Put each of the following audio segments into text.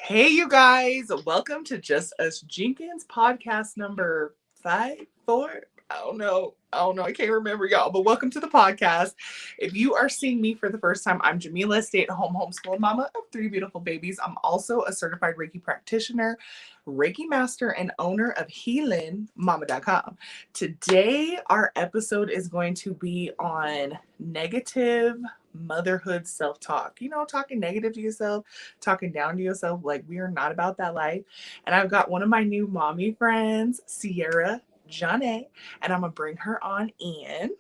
Hey, you guys, welcome to Just Us Jenkins podcast number 4. I don't know. I can't remember, y'all, but welcome to the podcast. If you are seeing me for the first time, I'm Jamillah, stay-at-home homeschool mama of 3 beautiful babies. I'm also a certified Reiki practitioner, Reiki master, and owner of healingmama.com. Today, our episode is going to be on negative motherhood self-talk. Talking negative to yourself, talking down to yourself. Like, we are not about that life. And I've got one of my new mommy friends, Sierra Janae, and I'm gonna bring her on in.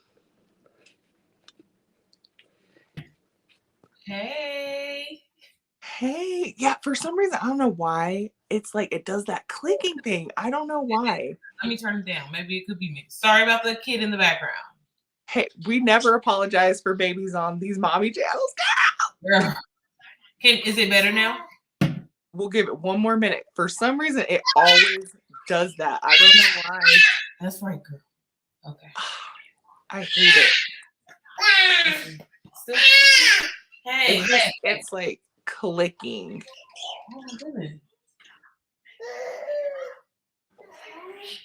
Hey. Yeah, for some reason, I don't know why. It's like it does that clicking thing. I don't know why. Let me turn it down. Maybe it could be me. Sorry about the kid in the background. Hey, we never apologize for babies on these mommy channels. Girl. Is it better now? We'll give it one more minute. For some reason, it always does that. I don't know why. That's right, girl. Okay. I hate it. Hey, it's like clicking. Oh my goodness.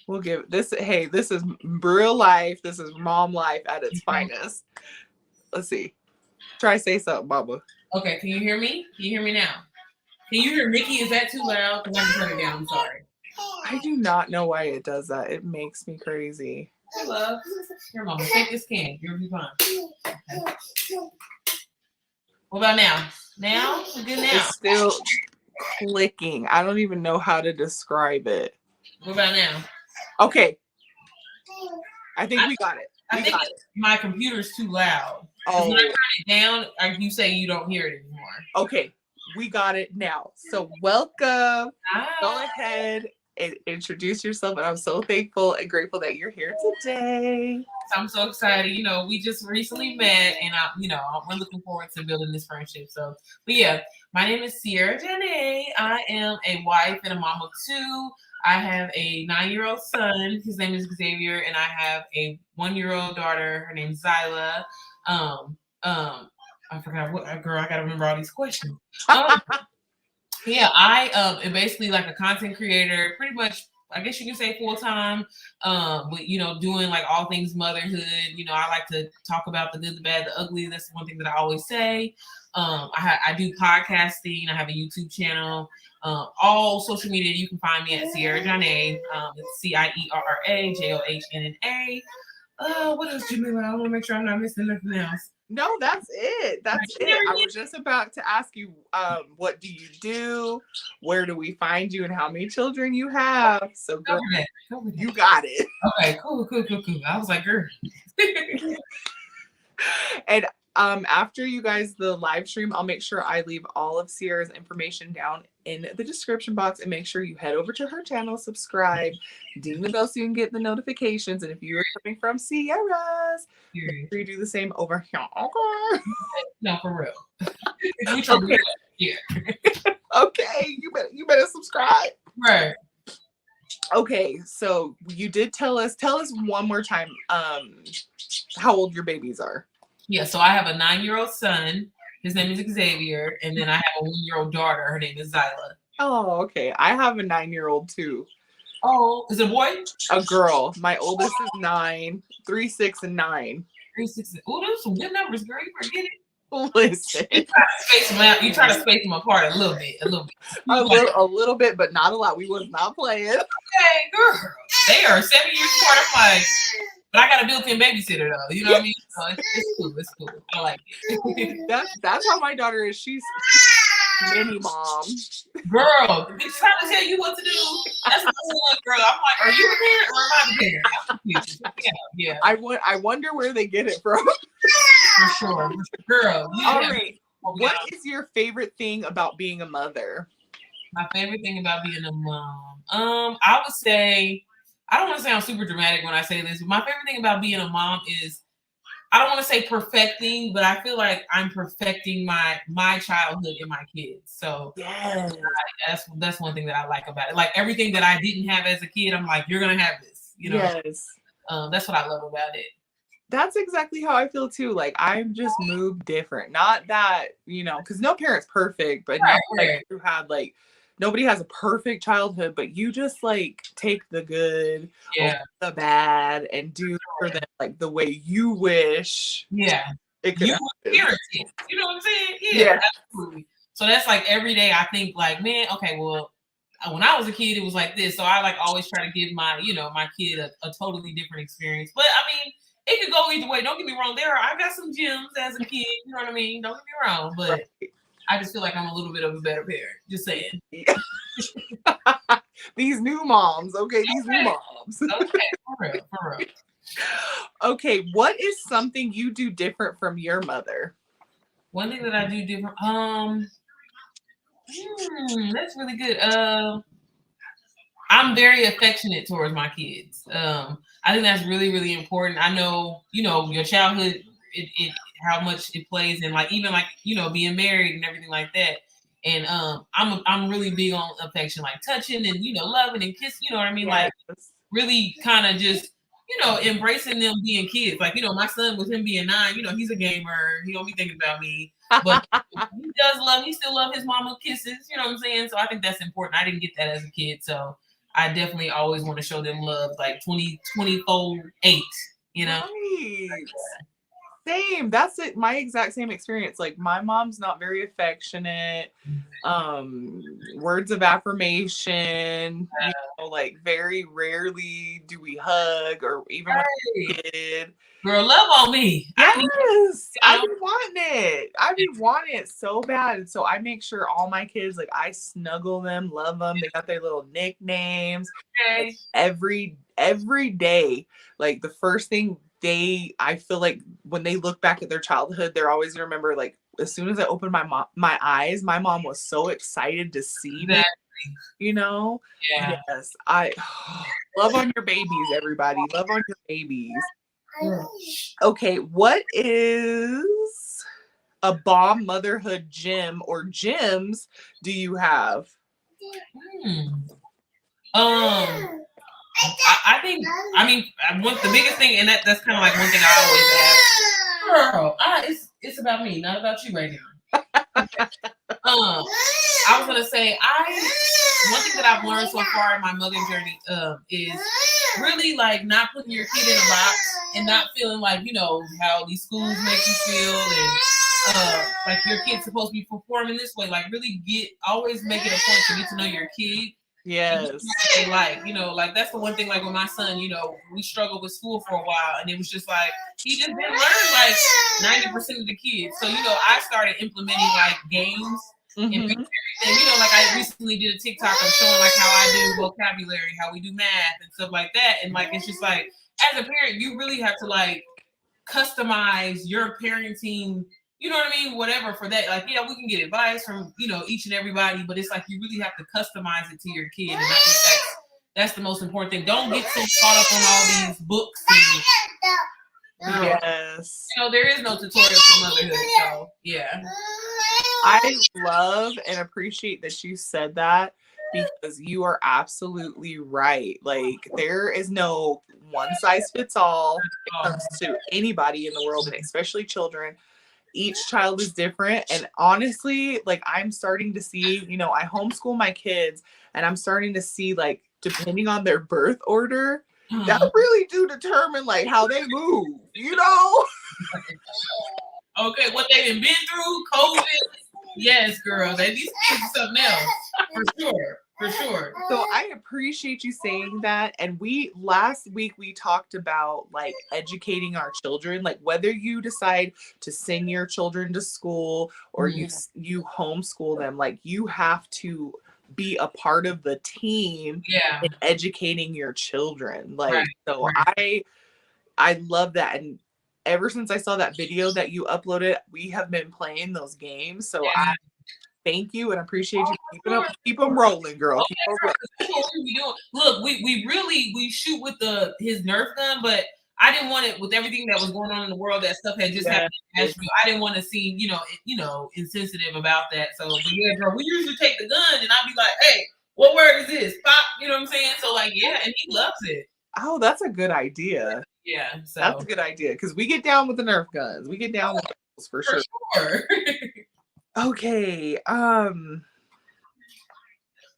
We'll give this. Hey, this is real life. This is mom life at its finest. Let's see. Try to say something, Baba. Okay, can you hear me? Can you hear me now? Can you hear Mickey? Is that too loud? Because I can turn it down. I'm sorry. I do not know why it does that. It makes me crazy. Hey, love. Here, mama. Take this can. You'll be fine. Okay. What about now? Now? We're good now? It's still clicking. I don't even know how to describe it. What about now? Okay. I think we got it. I think my computer's too loud. Oh. When I turn it down, you say you don't hear it anymore. Okay. We got it now. So welcome. Hi. Go ahead and introduce yourself. And I'm so thankful and grateful that you're here today. I'm so excited. We just recently met, and we're looking forward to building this friendship. So, but yeah, my name is Sierra Janae. I am a wife and a mom of 2. I have a 9-year-old son. His name is Xavier, and I have a 1-year-old daughter. Her name's Zyla. I forgot what girl. I gotta remember all these questions. Yeah, I am basically like a content creator, pretty much. I guess you can say full time. But doing like all things motherhood. I like to talk about the good, the bad, the ugly. That's one thing that I always say. I do podcasting. I have a YouTube channel. All social media, you can find me at Sierra Janae. It's CIERRA JOHNNA. What else, Jamillah? I want to make sure I'm not missing nothing else. No, that's it. That's it. I was just about to ask you, what do you do? Where do we find you? And how many children you have? So go ahead. You got it. Okay, cool. I was like, girl. And after you guys, the live stream, I'll make sure I leave all of Sierra's information down in the description box, and make sure you head over to her channel, subscribe, ding the bell so you can get the notifications. And if you're coming from Sierra's, make sure you do the same over here. Okay. No, for real. Okay. Yeah. Okay, you better subscribe. Right. Okay, so you did tell us one more time how old your babies are. Yeah, so I have a 9-year-old son. His name is Xavier. And then I have a 1-year-old daughter. Her name is Zyla. Oh, okay. I have a 9-year-old too. Oh, is it a boy? A girl. My oldest is 9, 3, 6, and 9. 3, 6. Oh, those are some good numbers, girl. You forget it. Listen. You try to space them out. You try to space them apart a little bit. A little bit, but not a lot. We was not playing. Okay, girl. They are 7 years apart. I'm like, but I got a built-in babysitter though. You know what I mean? So it's cool. I like it. That's how my daughter is. She's mini mom. Girl, it's trying to tell you what to do. That's what one girl. I'm like, are you a parent or am I the parent? Yeah. I wonder where they get it from. For sure. Girl. All right. What is your favorite thing about being a mother? My favorite thing about being a mom. I would say, I don't want to sound super dramatic when I say this, but my favorite thing about being a mom is, I don't want to say perfecting, but I feel like I'm perfecting my childhood and my kids. So yes. That's one thing that I like about it. Like everything that I didn't have as a kid, I'm like, you're gonna have this. Yes. That's what I love about it. That's exactly how I feel too. Like I'm just moved different. Not that, because no parent's perfect, but right. Like you had like nobody has a perfect childhood, but you just like take the good, Yeah. the bad, and do for them like the way you wish Yeah. it could You happen. were parenting. You know what I'm saying? Yeah. Absolutely. So that's like every day I think like, man, okay, well, when I was a kid, it was like this. So I like always try to give my, my kid a totally different experience. But I mean, it could go either way. Don't get me wrong. I got some gems as a kid. You know what I mean? Don't get me wrong. But I just feel like I'm a little bit of a better parent. Just saying. These new moms. Okay, these new moms. Okay, for real. Okay, what is something you do different from your mother? One thing that I do different, that's really good. I'm very affectionate towards my kids. I think that's really, really important. I know, your childhood, it how much it plays, and like even like being married and everything like that. And I'm really big on affection, like touching and loving and kissing. You know what I mean? Yes. Like really kind of just embracing them being kids. Like my son, with him being 9, he's a gamer. He don't be thinking about me, but he still love his mama kisses. You know what I'm saying? So I think that's important. I didn't get that as a kid, so I definitely always want to show them love, like 24/8. Right. Same. That's it. My exact same experience. Like my mom's not very affectionate. Words of affirmation. Like very rarely do we hug, or even when I was a kid. Girl, love on me. Yes, I've been wanting it. I've been wanting it so bad, and so I make sure all my kids, like, I snuggle them, love them. They got their little nicknames. Okay. Like, every day, like the first thing I feel like when they look back at their childhood, they're always gonna remember. Like as soon as I opened my eyes, my mom was so excited to see me. Yeah. Yes, I love on your babies, everybody. Love on your babies. Okay, what is a bomb motherhood gym or gyms do you have? I think, the biggest thing, and that's kind of like one thing I always ask. Girl, it's about me, not about you right now. Okay. I was gonna say, one thing that I've learned so far in my mothering journey is really like not putting your kid in a box and not feeling like how these schools make you feel, and like your kid's supposed to be performing this way. Like really always make it a point to get to know your kid. Yes. They like that's the one thing. Like with my son, we struggled with school for a while, and it was just like he just didn't learn like 90% of the kids. So I started implementing like games. And everything. Like I recently did a TikTok of showing like how I do vocabulary, how we do math and stuff like that. And like it's just like as a parent, you really have to like customize your parenting, you know what I mean? Whatever for that. Like, we can get advice from, each and everybody, but it's like you really have to customize it to your kid. And I think that's the most important thing. Don't get so caught up on all these books and yes. There is no tutorial for motherhood. So yeah. I love and appreciate that you said that, because you are absolutely right. Like there is no one size fits all when it comes to anybody in the world, and especially children. Each child is different. And honestly, like I'm starting to see, I homeschool my kids, and I'm starting to see like depending on their birth order, that really do determine like how they move, Okay, what they've been through, COVID. Yes, girl. These kids are something else. For sure. So I appreciate you saying that. And last week we talked about like educating our children, like whether you decide to send your children to school or you homeschool them, like you have to be a part of the team in educating your children. Like, so I love that. And ever since I saw that video that you uploaded, we have been playing those games. So I thank you and appreciate you. Keep them rolling, girl. Keep them rolling. That's what we be doing. Look, we shoot with his Nerf gun, but I didn't want it with everything that was going on in the world. That stuff had just happened in Nashville. I didn't want to seem, insensitive about that. So, but yeah, girl, we usually take the gun and I'll be like, hey, what word is this? Pop, you know what I'm saying? So like, yeah, and he loves it. Oh, that's a good idea. Yeah, so that's a good idea because we get down with the Nerf guns. We get down with those for sure. Sure. Okay.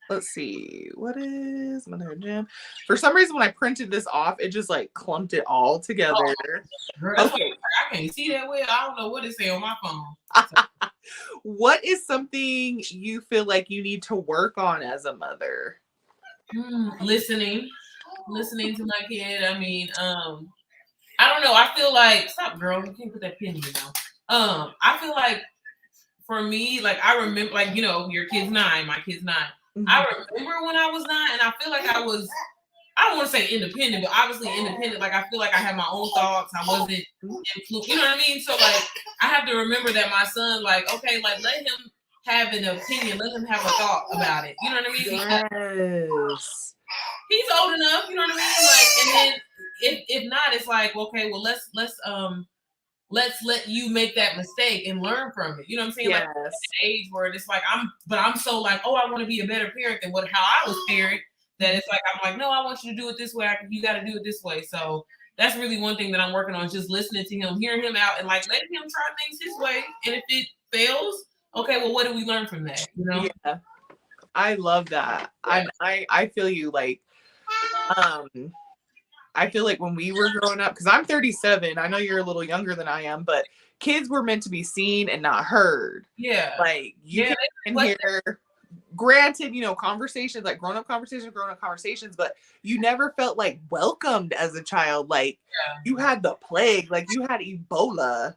let's see. What is Motherhood Gym? For some reason, when I printed this off, it just like clumped it all together. Girl, that's why I can't see that well. I don't know what it say on my phone. What is something you feel like you need to work on as a mother? Listening to my kid. I mean, I don't know. I feel like stop, girl. You can't put that pin in now. I feel like for me, like I remember, like your kid's 9, my kid's 9. Mm-hmm. I remember when I was 9, and I feel like I was. I don't want to say independent, but obviously independent. Like I feel like I had my own thoughts. I wasn't influenced. You know what I mean? So like I have to remember that my son, like, okay, like let him have an opinion, let him have a thought about it. You know what I mean? Yes. He's old enough. You know what I mean? Like, and then if not, it's like, okay, well let's let you make that mistake and learn from it. You know what I'm saying? Yes. Like at an age where it's like I'm so like, oh, I want to be a better parent than how I was parent. That it's like, I'm like, no, I want you to do it this way. You got to do it this way. So that's really one thing that I'm working on, just listening to him, hearing him out, and like letting him try things his way. And if it fails, okay, well, what do we learn from that? You know? Yeah, I love that. Yeah. I feel you. Like, I feel like when we were growing up, because I'm 37, I know you're a little younger than I am, but kids were meant to be seen and not heard. Yeah. Like you can hear. Granted, conversations, like grown-up conversations, but you never felt like welcomed as a child. Like you had the plague, like you had Ebola,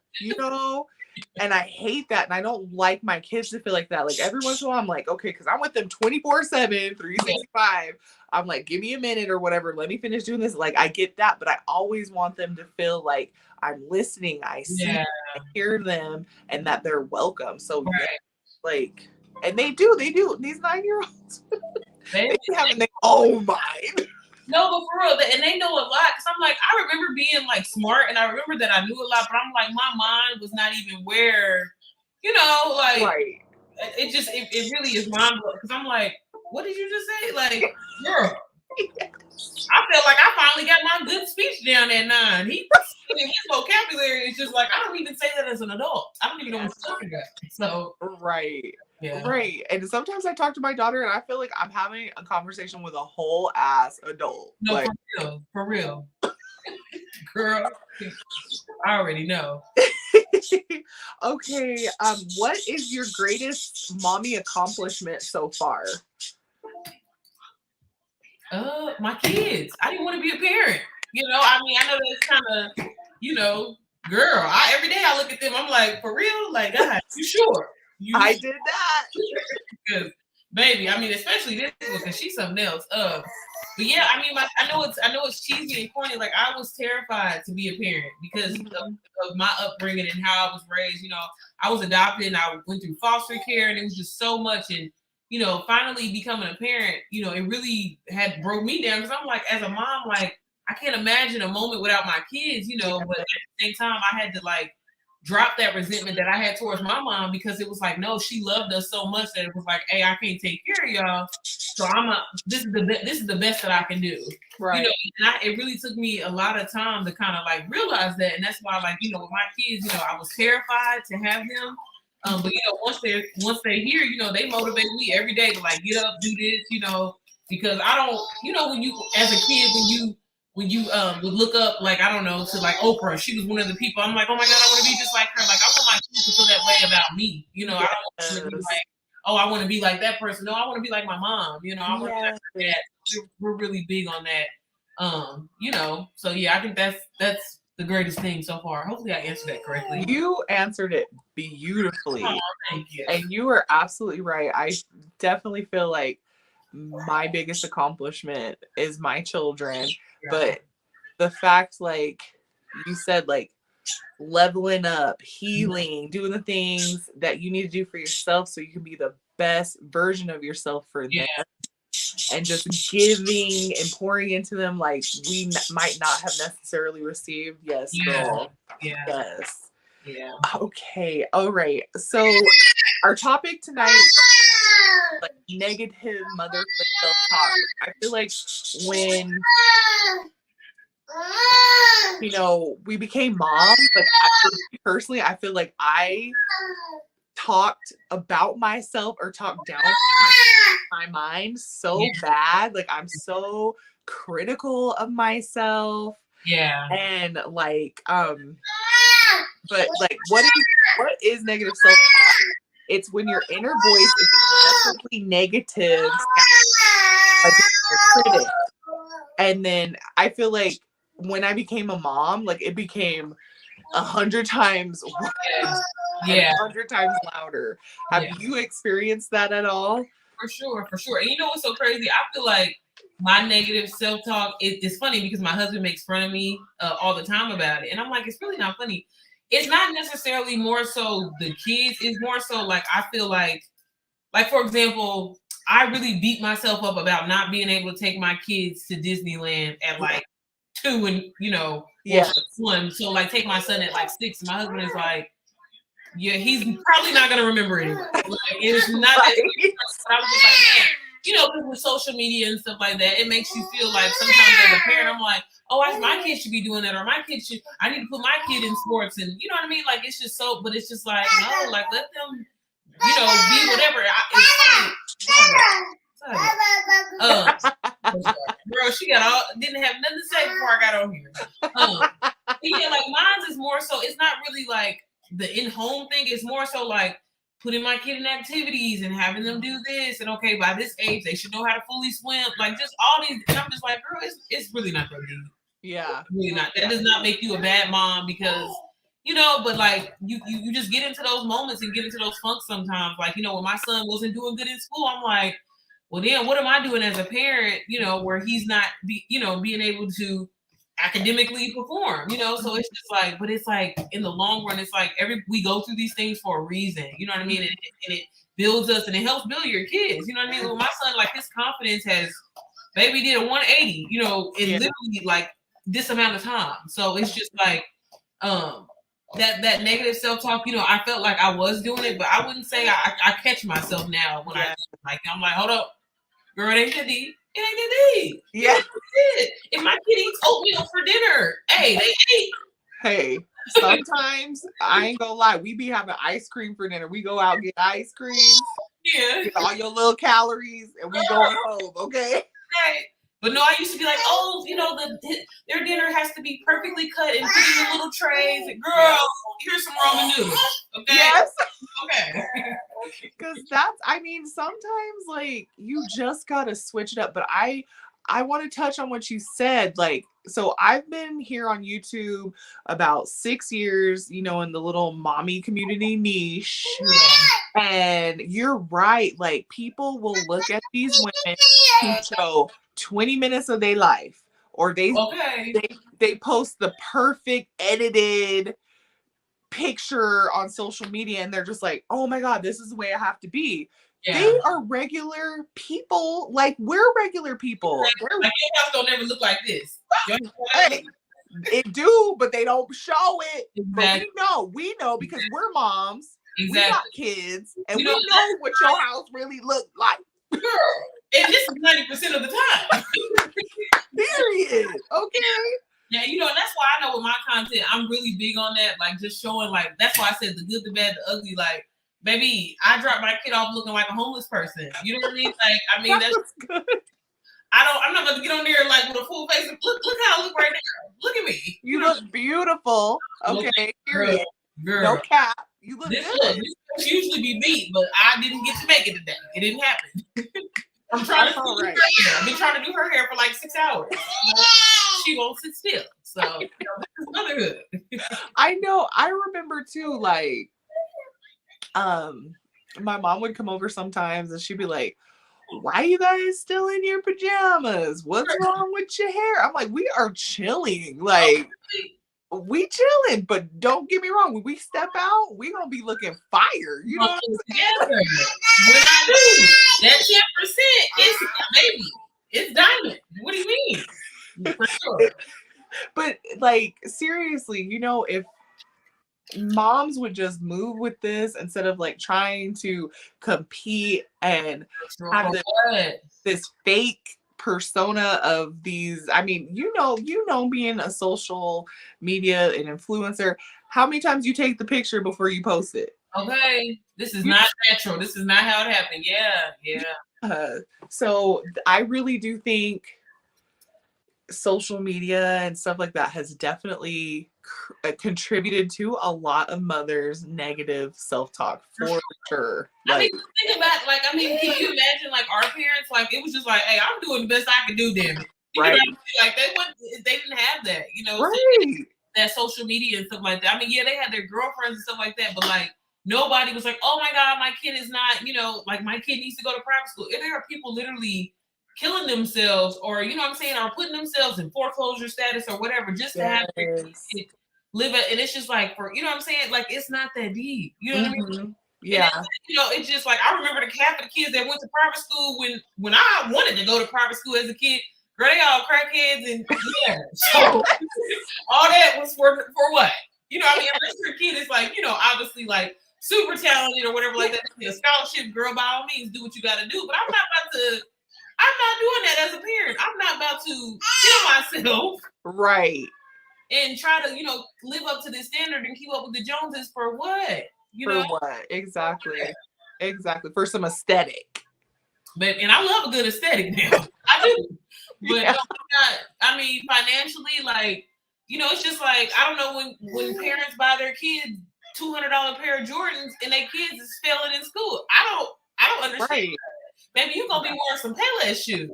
and I hate that. And I don't like my kids to feel like that. Like every once in a while I'm like, okay, because I'm with them 24/7, 365. I'm like, give me a minute or whatever. Let me finish doing this. Like I get that, but I always want them to feel like I'm listening. I see, I hear them, and that they're welcome. So like. And they do. These 9-year-olds, they have their own mind. No, but for real, and they know a lot. Cause I'm like, I remember being like smart, and I remember that I knew a lot. But I'm like, my mind was not even where, like it really is mind blowing. Cause I'm like, what did you just say? Like, girl, I felt like I finally got my good speech down at 9. His vocabulary is just like, I don't even say that as an adult. I don't even know what I'm talking about. So right. Yeah. Right. And sometimes I talk to my daughter and I feel like I'm having a conversation with a whole ass adult. No, like, for real. Girl, I already know. Okay. What is your greatest mommy accomplishment so far? My kids. I didn't want to be a parent. I mean, I know that's kind of, girl, every day I look at them, I'm like, for real? Like, God, you sure? I did that. Because, baby, I mean, especially this one, because she's something else. But yeah, I mean, I know it's cheesy and corny. Like I was terrified to be a parent because of my upbringing and how I was raised. I was adopted and I went through foster care, and it was just so much. And finally becoming a parent, it really had broke me down because I'm like, as a mom, like I can't imagine a moment without my kids. But at the same time, I had to like drop that resentment that I had towards my mom because it was like, no, she loved us so much that it was like, hey, I can't take care of y'all, so this is the best that I can do, right? And it really took me a lot of time to kind of like realize that, and that's why, like, with my kids, I was terrified to have them, but once they're here, they motivate me every day to like get up, do this, because I don't, when you as a kid when you would look up, like, I don't know, to like Oprah, she was one of the people. I'm like, oh my God, I want to be just like her. Like, I want my kids to feel that way about me. I don't want to be like, oh, I want to be like that person. No, I want to be like my mom. I want to be like her dad. We're really big on that. So yeah, I think that's the greatest thing so far. Hopefully I answered that correctly. You answered it beautifully. Oh, thank you. And you were absolutely right. I definitely feel like my biggest accomplishment is my children. But the fact, like you said, like leveling up, healing, doing the things that you need to do for yourself so you can be the best version of yourself for them, and just giving and pouring into them like we might not have necessarily received. Yes, girl. Yes. Yeah. Okay. All right. So our topic tonight is like negative motherhood self-talk. I feel like when we became moms, like personally, I feel like I talked about myself or talked down my mind so bad. Like, I'm so critical of myself. Yeah. And like, but like, what is negative self-talk? It's when your inner voice is excessively negative, like your critic. And then I feel like when I became a mom, like it became 100 times worse, 100 times louder. Have you experienced that at all? For sure. And you know what's so crazy? I feel like my negative self-talk, it's funny because my husband makes fun of me all the time about it. And I'm like, it's really not funny. It's not necessarily more so the kids. It's more so like, I feel like for example, I really beat myself up about not being able to take my kids to Disneyland at like 2 and, you know, Yeah. 1. So like take my son at like 6. My husband is like, yeah, he's probably not going to remember it. Like, it's not that. But I was just like, man, you know, with social media and stuff like that, it makes you feel like sometimes as a parent, I'm like, oh, my kid should be doing that, or my kid should, I need to put my kid in sports, and you know what I mean? Like, it's just so, but it's just like, no, like, let them, you know, be whatever. It's funny. Girl, she got didn't have nothing to say before I got on here. Yeah, like mine is more so, it's not really like the in-home thing. It's more so like putting my kid in activities and having them do this, and okay, by this age they should know how to fully swim, like just all these, and I'm just like, girl, it's really not that deep. Yeah, really not. That does not make you a bad mom, because you know, but like you just get into those moments and get into those funks sometimes. Like, you know, when my son wasn't doing good in school, I'm like, well, then what am I doing as a parent, you know, where he's not being able to academically perform, you know? So it's just like, but it's like in the long run, it's like we go through these things for a reason, you know what I mean? And it builds us, and it helps build your kids, you know what I mean? With my son, like his confidence has baby did a 180, you know, in literally like this amount of time. So it's just like that negative self-talk, you know, I felt like I was doing it, but I wouldn't say I catch myself now when I'm like, hold up, girl, it ain't that deep. It ain't that deep. Yeah. If my kid eats oatmeal for dinner, hey, they ate. Hey, sometimes I ain't gonna lie, we be having ice cream for dinner. We go out and get ice cream. Yeah. Get all your little calories, and we going home, okay? Right. But no, I used to be like, oh, you know, their dinner has to be perfectly cut and put in little trays. Girl, here's some ramen noodles. Okay. Yes. Okay. Because sometimes like you just gotta switch it up. But I want to touch on what you said. Like, so I've been here on YouTube about 6 years, you know, in the little mommy community niche. Yeah. And you're right. Like, people will look at these women who show 20 minutes of their life, or they post the perfect edited picture on social media, and they're just like, oh my god, this is the way I have to be. They are regular people, like we're regular people. Like your house don't ever look like this. Hey, it do, but they don't show it. Exactly. But we know because we're moms. Exactly. We got kids, and we know what your house really looked like. Girl, and this is 90% of the time. Period. Okay. Yeah, you know, that's why I know with my content, I'm really big on that. Like, just showing, like, that's why I said the good, the bad, the ugly. Like, baby, I dropped my kid off looking like a homeless person. You know what I mean? Like, I mean, that's good. I'm not going to get on there like with a full face. Look how I look right now. Look at me. You look beautiful. Okay, period. Girl. No cap. You look good. This usually be beat, but I didn't get to make it today. It didn't happen. I'm trying to do her hair. I've been trying to do her hair for like 6 hours. You know? She won't sit still. So, you know, this is motherhood. I know. I remember too, like, my mom would come over sometimes and she'd be like, why you guys still in your pajamas? What's wrong with your hair? I'm like, we are chilling. Like, we chilling, but don't get me wrong. When we step out, we gonna be looking fire. You know what I'm saying? When I do that 10%, it's baby, it's diamond. What do you mean? For sure. But like, seriously, you know, if moms would just move with this instead of like trying to compete and have this fake persona of these, I mean, you know, being a social media and influencer, how many times you take the picture before you post it? Okay, this is not natural. This is not how it happened. Yeah. So I really do think social media and stuff like that has definitely contributed to a lot of mothers' negative self-talk for sure. I mean, Like, think about like, I mean, can you imagine like our parents? Like, it was just like, hey, I'm doing the best I can do, damn it. You know right, what I mean? Like they didn't have that, you know, right, that social media and stuff like that. I mean, yeah, they had their girlfriends and stuff like that, but like nobody was like, oh my God, my kid is not, you know, like my kid needs to go to private school. And there are people literally killing themselves or, you know what I'm saying, or putting themselves in foreclosure status or whatever just to have their yes, kid live it. And it's just like, for, you know what I'm saying? Like, it's not that deep. You know what I mean? mm-hmm. And Yeah, then, you know, it's just like I remember the Catholic kids that went to private school when I wanted to go to private school as a kid. Girl, they all crackheads and yeah. So all that was for what? You know, I mean, unless your kid is like, you know, obviously like super talented or whatever like that, a scholarship, girl, by all means, do what you got to do. But I'm not doing that as a parent. I'm not about to kill myself. right. And try to, you know, live up to this standard and keep up with the Joneses for what? You For know? what? Exactly. Exactly. For some aesthetic. But and I love a good aesthetic now. I do. But Yeah. no, I mean, financially, like, you know, it's just like I don't know when parents buy their kids $200 pair of Jordans and their kids is failing in school. I don't understand. Right. Maybe you're gonna be wearing some Payless shoes.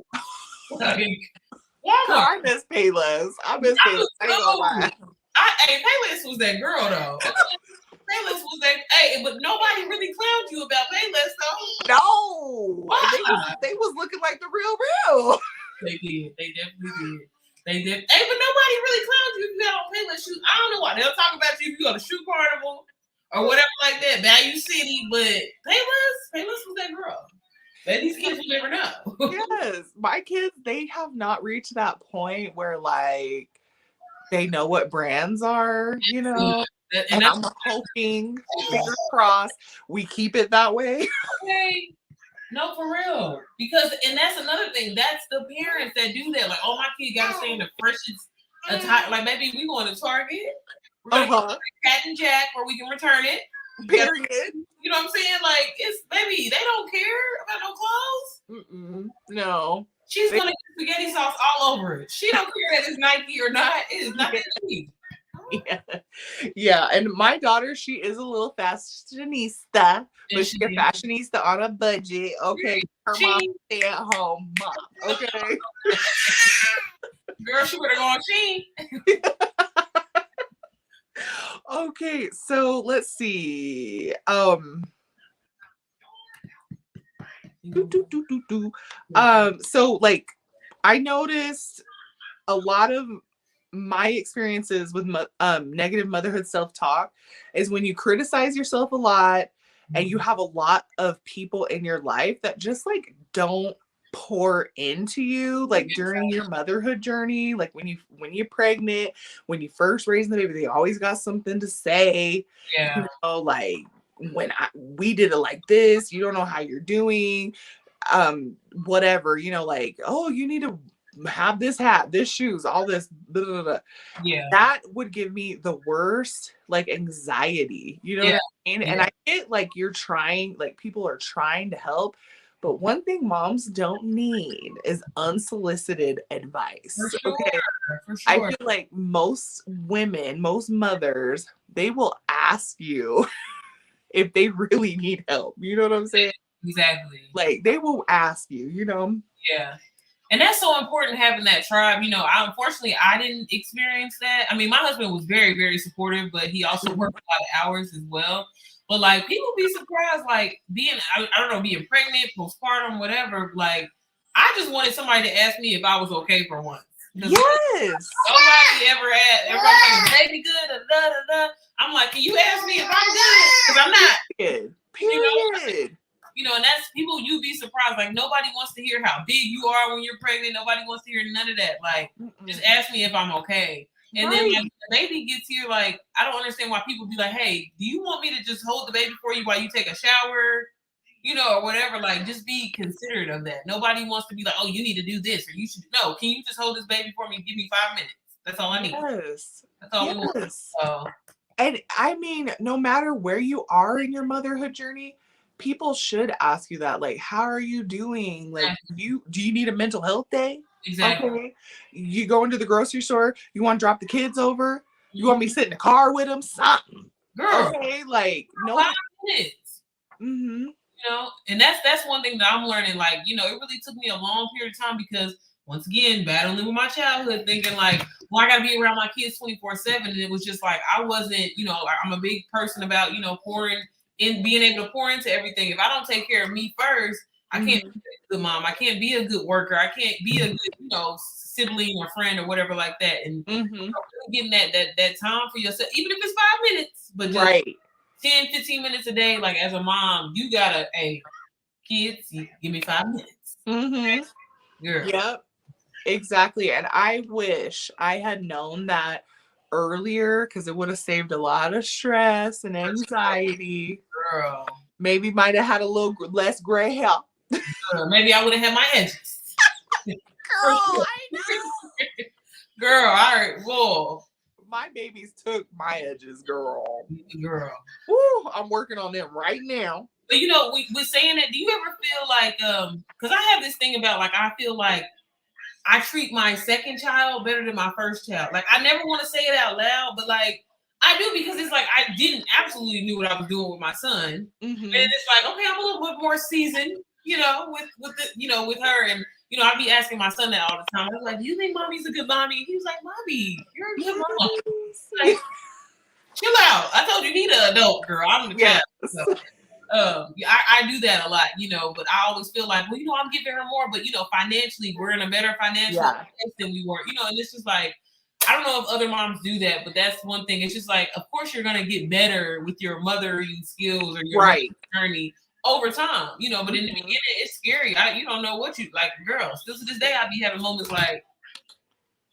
Like, Girl, Walmart. I miss Payless. I miss Payless. I ain't gonna lie. Hey, Payless was that girl though. Payless was that. Hey, but nobody really clowned you about Payless though. No. Why? They was looking like the real. They did. They definitely did. They did. Hey, but nobody really clowns you if you got on Payless shoes. I don't know why. They'll talk about you if you go to Shoe Carnival or whatever like that, Value City. But Payless was that girl. But these kids will never know. Yes. My kids, they have not reached that point where like they know what brands are, you know. And I'm hoping, fingers crossed, we keep it that way. Okay. No, for real. Because, and that's another thing. That's the parents that do that. Like, oh, my kid got to stay in the freshest attire. Like, maybe we going to Target. We're going to Cat and Jack where we can return it. Period. You know what I'm saying? Like, it's, baby, they don't care about no clothes. No. She's going to get spaghetti sauce all over it. She don't care that it's Nike or not. It is not Nike. Yeah, and my daughter, she is a little fashionista, but she's a fashionista on a budget. Okay, her mom stay at home mom. Okay, girl, she better go on Shein. Okay, so let's see. So like, I noticed a lot of my experiences with negative motherhood self-talk is when you criticize yourself a lot and you have a lot of people in your life that just like don't pour into you like during your motherhood journey, like when you're pregnant, when you first raise the baby, they always got something to say. Yeah. You know, like we did it like this, you don't know how you're doing, whatever, you know, like, oh, you need to have this hat, this shoes, all this, blah, blah, blah. Yeah, that would give me the worst like anxiety, you know what I mean? And I get like you're trying, like people are trying to help, but one thing moms don't need is unsolicited advice. For sure. Okay, for sure. I feel like most women, most mothers, they will ask you if they really need help, you know what I'm saying? Exactly. Like they will ask you, you know. Yeah. And that's so important, having that tribe. You know, unfortunately, I didn't experience that. I mean, my husband was very, very supportive, but he also worked a lot of hours as well. But like, people be surprised, like I don't know, being pregnant, postpartum, whatever. Like, I just wanted somebody to ask me if I was okay for once. Yes. Nobody ever asked. Everybody's like, baby good, da, da, da. I'm like, can you ask me if I'm good? Because I'm not. Period. You know, and that's people, you'd be surprised. Like, nobody wants to hear how big you are when you're pregnant. Nobody wants to hear none of that. Like, just ask me if I'm okay. And then like, the baby gets here, like, I don't understand why people be like, hey, do you want me to just hold the baby for you while you take a shower? You know, or whatever. Like, just be considerate of that. Nobody wants to be like, oh, you need to do this, or you should. No, can you just hold this baby for me and give me 5 minutes? That's all I need. Yes. That's all we want. So. And I mean, no matter where you are in your motherhood journey, people should ask you that. Like, how are you doing? Like, do you need a mental health day? Exactly. Okay. You go into the grocery store, you want to drop the kids over? You want me to sit in the car with them? Something. Girl. Okay, like, no. 5 minutes. Mm-hmm. You know, and that's one thing that I'm learning. Like, you know, it really took me a long period of time because once again, battling with my childhood, thinking like, well, I gotta be around my kids 24/7. And it was just like I wasn't, you know, like I'm a big person about, you know, pouring in, being able to pour into everything. If I don't take care of me first, I can't be a good mom. I can't be a good worker. I can't be a good, you know, sibling or friend or whatever like that. And you know, getting that time for yourself, even if it's 5 minutes, but just right. 10, 15 minutes a day, like as a mom, you gotta, hey, kids, give me 5 minutes. Girl. Yep, exactly. And I wish I had known that earlier because it would have saved a lot of stress and anxiety. Girl. Maybe might have had a little less gray hair. Maybe I would have had my edges. Girl, I know. Girl, all right, whoa. My babies took my edges, girl. Girl. Woo, I'm working on them right now. But you know, we're saying that, do you ever feel like, because I have this thing about, like, I feel like I treat my second child better than my first child. Like, I never want to say it out loud, but like, I do, because it's like, I didn't absolutely knew what I was doing with my son. And it's like, okay, I'm a little bit more seasoned, you know, with the, you know, with her. And, you know, I'd be asking my son that all the time. I was like, do you think mommy's a good mommy? He was like, mommy, you're a good mom. Like, chill out. I told you need an adult, girl. I'm the child. So, I do that a lot, you know, but I always feel like, well, you know, I'm giving her more, but you know, financially, we're in a better financial place than we were, you know, and it's just like, I don't know if other moms do that, but that's one thing. It's just like, of course, you're gonna get better with your mothering skills or your journey over time, you know. But in the beginning, it's scary. You don't know what you like, girl. Still to this day, I be having moments like,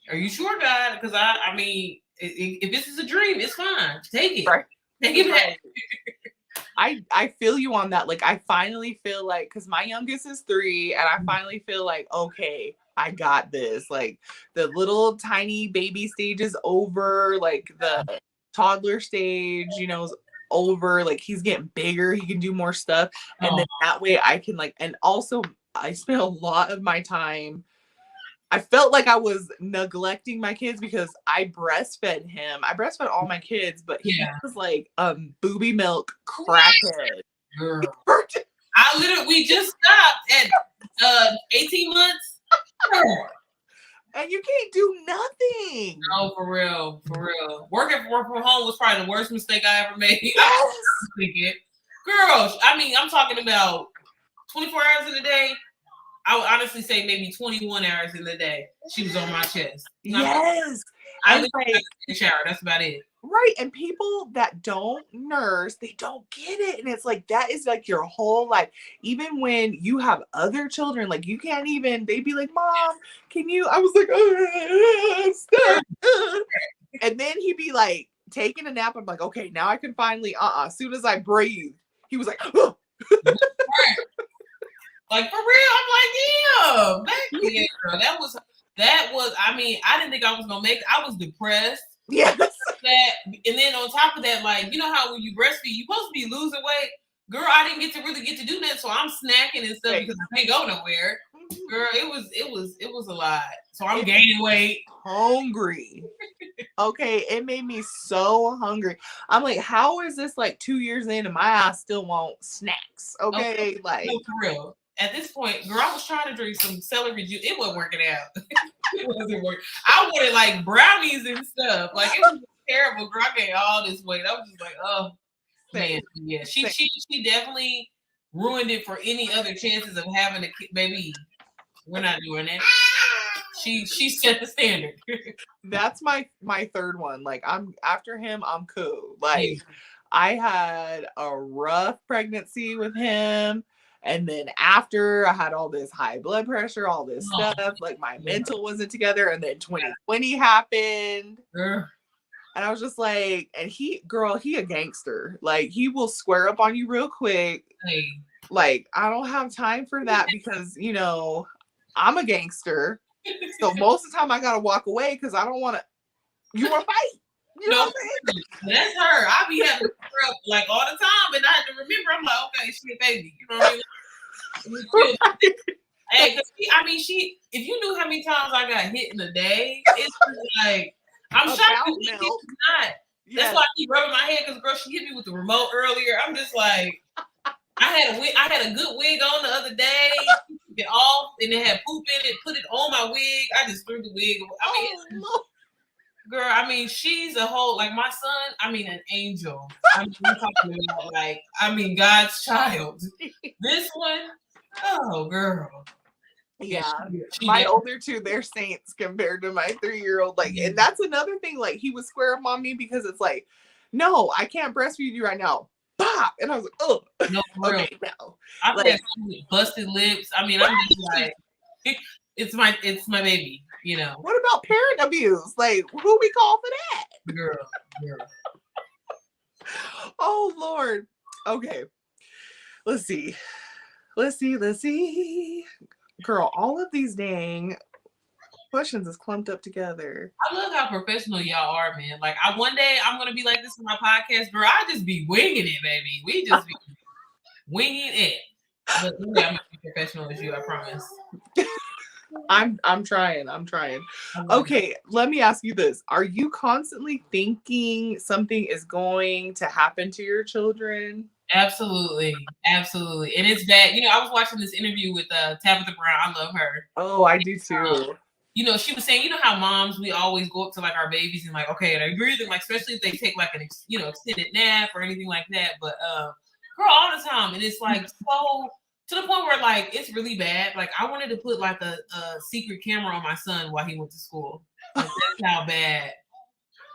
"Are you sure, God?" Because I mean, if this is a dream, it's fine. Take it. Right. Take it back. I feel you on that. Like, I finally feel like, because my youngest is 3, and I finally feel like, okay, I got this. Like, the little tiny baby stage is over. Like, the toddler stage, you know, is over. Like, he's getting bigger. He can do more stuff. And then that way I can, like, and also I spent a lot of my time, I felt like I was neglecting my kids because I breastfed him. I breastfed all my kids, but he was like booby milk crackhead. Girl. We just stopped at 18 months. And you can't do nothing. No, for real. Working from home was probably the worst mistake I ever made. Girl, I mean, I'm talking about 24 hours in a day. I would honestly say maybe 21 hours in the day. She was on my chest. Yes. I was in the shower. That's about it. Right. And people that don't nurse, they don't get it. And it's like, that is like your whole life. Even when you have other children, like you can't even, they'd be like, Mom, can you? I was like, stop. And then he'd be like taking a nap. I'm like, okay, now I can finally, as soon as I breathe, he was like, oh. Like, for real, I'm like, yeah, girl, that was, I mean, I didn't think I was gonna make it. I was depressed. Yes. And then on top of that, like, you know how when you breastfeed, you're supposed to be losing weight. Girl, I didn't really get to do that, so I'm snacking and stuff because I can't go nowhere. Girl, it was a lot. So I'm gaining weight. Hungry. Okay, it made me so hungry. I'm like, how is this like 2 years in and my ass still want snacks? Okay, like, no, for real. At this point, girl, I was trying to drink some celery juice. It wasn't working out. It wasn't working. I wanted like brownies and stuff. Like, it was terrible. Girl, I gained all this weight. I was just like, oh man, yeah. She definitely ruined it for any other chances of having a kid. Baby, we're not doing that. She set the standard. That's my third one. Like, I'm after him, I'm cool. Like, I had a rough pregnancy with him. And then after I had all this high blood pressure, all this stuff, like my mental wasn't together. And then 2020 happened. And I was just like, and he a gangster. Like, he will square up on you real quick. Like, I don't have time for that because, you know, I'm a gangster. So most of the time I got to walk away because I don't want to, you want to fight? You know No, what I'm saying? that's her. I be having to scrub like all the time, and I have to remember. I'm like, okay, she a baby. You know what I mean? Hey, she. If you knew how many times I got hit in a day, it's like I'm shocked you think this is not. That's why I keep rubbing my head because girl, she hit me with the remote earlier. I'm just like, I had a good wig on the other day. Took it off and it had poop in it. Put it on my wig. I just threw the wig away. Girl, I mean, she's a whole like my son. I mean, an angel. I mean, we're talking about like, I mean, God's child. This one, oh girl. Yeah, she my older two, they're saints compared to my 3-year-old. Like, and that's another thing. Like, he was square up on me because it's like, no, I can't breastfeed you right now. Bop! And I was like, oh, no, okay, no. I've had busted lips. I mean, I'm just like, it's my baby. You know. What about parent abuse? Like, who we call for that? Girl. Oh Lord. Okay. Let's see. Girl, all of these dang questions is clumped up together. I love how professional y'all are, man. Like, one day I'm gonna be like this on my podcast, girl. I just be winging it, baby. We just be winging it. But yeah, I'm not as professional as you, I promise. I'm trying. Okay, let me ask you this. Are you constantly thinking something is going to happen to your children? Absolutely. And it's bad. You know, I was watching this interview with Tabitha Brown. I love her. Oh, I do too. You know, she was saying, you know how moms, we always go up to like our babies and like, okay, they're breathing, like especially if they take like an extended nap or anything like that. But girl, all the time, and it's like so to the point where like it's really bad. Like I wanted to put like a secret camera on my son while he went to school. Like, that's how bad.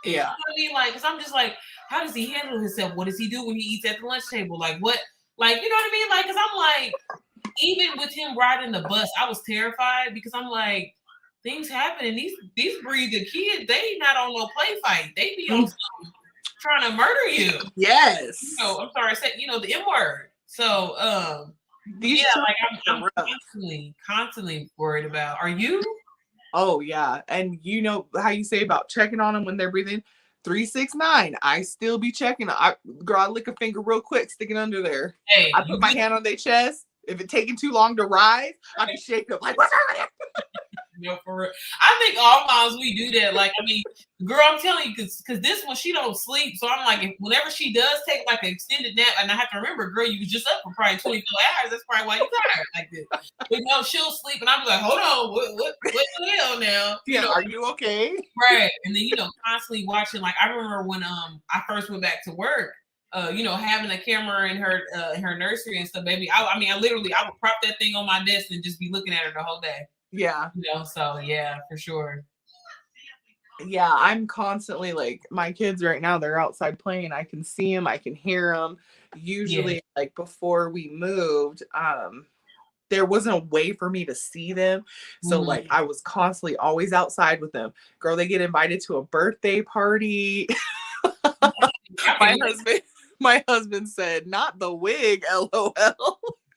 Yeah. You know what I mean? Like, because I'm just like, how does he handle himself? What does he do when he eats at the lunch table? Like, what? Like, you know what I mean? Like, because I'm like, even with him riding the bus, I was terrified because I'm like, things happen and these breeds of kids, they not on no play fight. They be on something trying to murder you. Yes. You know, I'm sorry, I said, the M word. So, like I'm constantly worried about. Are you? Oh yeah, and you know how you say about checking on them when they're breathing. 369. I still be checking. I lick a finger real quick, stick it under there. Hey, I put my hand on their chest. If it's taking too long to rise, I can shake them like, what's wrong with you? No, for real. I think all moms we do that. Like, I mean, girl, I'm telling you, because this one she don't sleep. So I'm like, whenever she does take like an extended nap, and I have to remember, girl, you was just up for probably 24 hours. That's probably why you're tired like this. But no, she'll sleep, and I'm like, hold on, what the hell now? Yeah, are you okay? Right, and then constantly watching. Like I remember when I first went back to work. Having a camera in her nursery and stuff, baby. I would prop that thing on my desk and just be looking at her the whole day. Yeah. So yeah, for sure. Yeah, I'm constantly like my kids right now, they're outside playing. I can see them, I can hear them. Usually like before we moved, there wasn't a way for me to see them. So like I was constantly always outside with them. Girl, they get invited to a birthday party. My husband said, not the wig, LOL.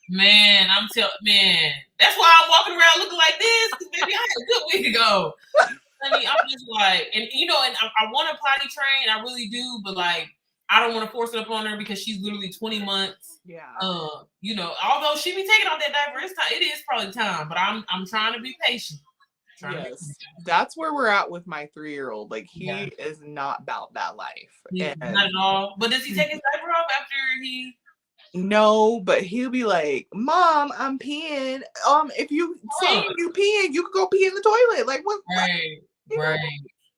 Man, that's why I'm walking around looking like this. Because baby, I had a good week ago. I mean, I'm just like, and I want to potty train, I really do, but like, I don't want to force it up on her because she's literally 20 months. Yeah. Although she be taking off that diaper, it is probably time, but I'm trying to be patient. Yes, that's where we're at with my 3-year-old. Like he is not about that life. Not at all. But does he take his diaper off after he? No, but he'll be like, "Mom, I'm peeing. If you say you peeing, you could go pee in the toilet." Like what? Right.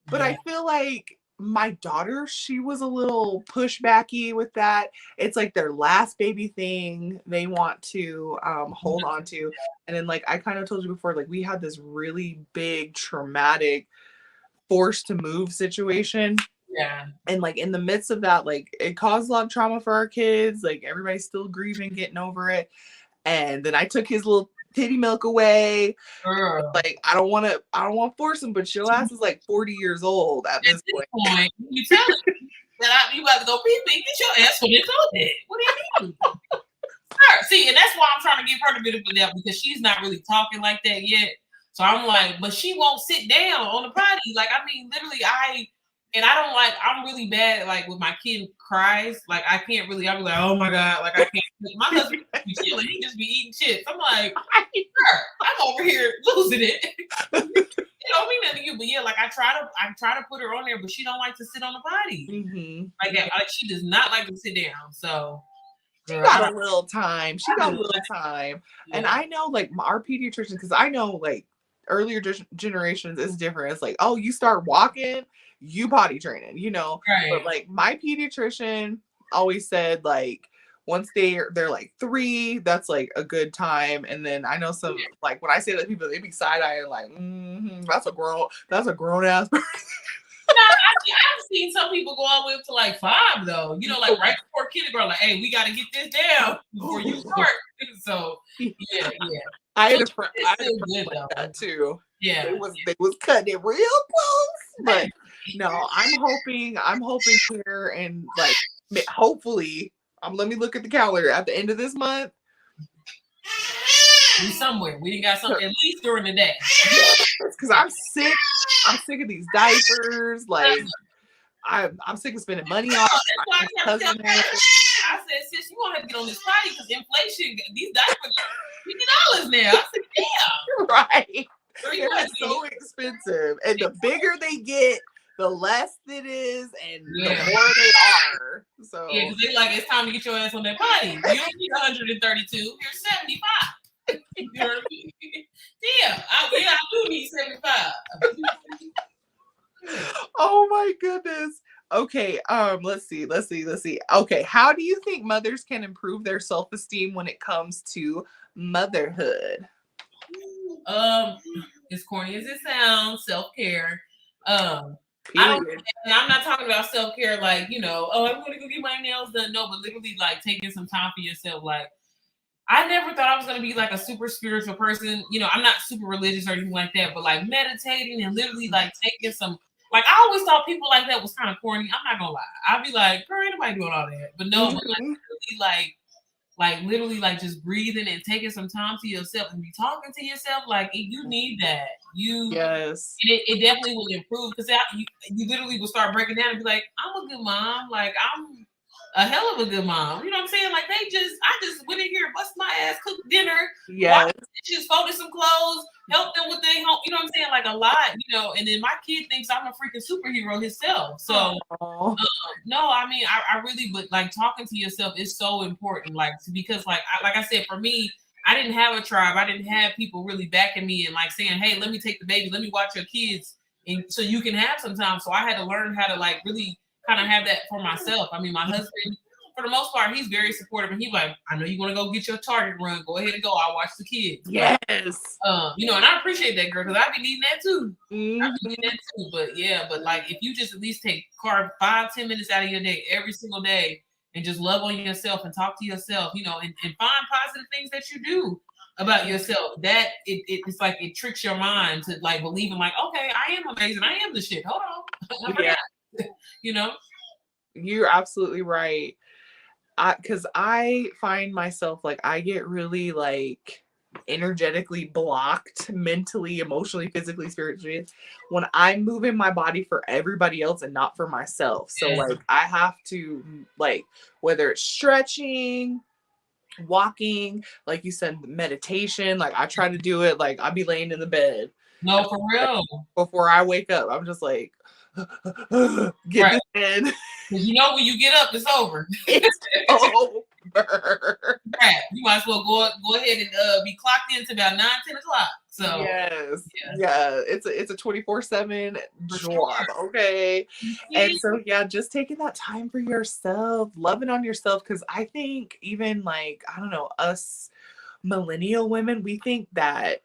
But I feel like my daughter, she was a little pushbacky with that. It's like their last baby thing they want to hold on to. And then like I kind of told you before, like we had this really big traumatic forced to move situation. Yeah. And like in the midst of that, like it caused a lot of trauma for our kids. Like everybody's still grieving, getting over it. And then I took his little titty milk away. Like I don't want to force him, but your ass is like 40 years old at this point. You tell him that you about to go pee, get your ass from the toilet. What do you mean? See, and that's why I'm trying to give her the benefit of that because she's not really talking like that yet. So I'm like, but she won't sit down on the potty. Like, I mean, literally, And I'm really bad at, like, when my kid cries, like, I can't really, I'm like, oh my God, like, I can't. My husband be chilling, he just be eating chips. I'm like, girl, I'm over here losing it. It don't mean nothing to you, but yeah, like, I try to put her on there, but she don't like to sit on the potty. Like, she does not like to sit down. So she got a little time. She got a little time. Yeah. And I know, like, our pediatrician, because I know, like, earlier generations is different. It's like, oh, you start walking, you potty training, you know. Right. But like my pediatrician always said, like, once they're like 3, that's like a good time. And then I know some, like, when I say that, people, they be side-eyeing like, that's a grown ass person. I've seen some people go all the way up to like 5 though. You know, like right before kindergarten, like, hey, we got to get this down before you start. So yeah. I had a friend like that too. Yeah, they was cutting it real close. But no, I'm hoping here, and like, hopefully, let me look at the calendar at the end of this month. We somewhere. We got something at least during the day. Because I'm sick. I'm sick of these diapers. Like, I'm sick of spending money on. I said, sis, you want to get on this potty because inflation. These diapers are $50 now. I said, damn. Right. It's so expensive, and the bigger they get, the less it is, and the more they are. So yeah, because they like, it's time to get your ass on that potty. You don't need 132. You're 75. You know what I mean? Damn. I do need 75. Oh my goodness. Okay, let's see. Okay, how do you think mothers can improve their self-esteem when it comes to motherhood? As corny as it sounds, self-care. I'm not talking about self-care like, you know, oh, I'm gonna go get my nails done. No, but literally like taking some time for yourself. Like, I never thought I was gonna be like a super spiritual person. You know, I'm not super religious or anything like that, but like meditating and literally like taking some, like, I always thought people like that was kind of corny. I'm not gonna lie. I'd be like, girl, ain't nobody doing all that. But no, but like literally like just breathing and taking some time to yourself and be talking to yourself, like, you need that. It definitely will improve, because you literally will start breaking down and be like, I'm a good mom, like, I'm a hell of a good mom. You know what I'm saying? Like, I just went in here, bust my ass, cooked dinner, washed dishes, folded some clothes, helped them with their home. You know what I'm saying? Like, a lot, you know. And then my kid thinks I'm a freaking superhero himself. So no, I mean, I really, but like, talking to yourself is so important. Like, because like I said, for me, I didn't have a tribe. I didn't have people really backing me and like saying, hey, let me take the baby, let me watch your kids, and so you can have some time. So I had to learn how to like really kind of have that for myself. I mean, my husband, for the most part, he's very supportive, and he's like, I know you want to go get your Target run. Go ahead and go. I'll watch the kids. Yes. You know, and I appreciate that, girl, because I be needing that too. But yeah, but like, if you just at least carve 5-10 minutes out of your day every single day and just love on yourself and talk to yourself, you know, and find positive things that you do about yourself, that it's like it tricks your mind to like believing like, okay, I am amazing. I am the shit. Hold on. You know, you're absolutely right. Because I find myself like, I get really like energetically blocked mentally, emotionally, physically, spiritually when I'm moving my body for everybody else and not for myself. So like, I have to, like, whether it's stretching, walking, like you said, meditation, like I try to do it, like I'll be laying in the bed. No, for real. Before I wake up, I'm just like, get this in. You know, when you get up, it's over. It's over. Right. You might as well go ahead and be clocked into about 9-10 o'clock. So it's a 24/7 job. Okay. And so just taking that time for yourself, loving on yourself, because I think even like, I don't know, us millennial women, we think that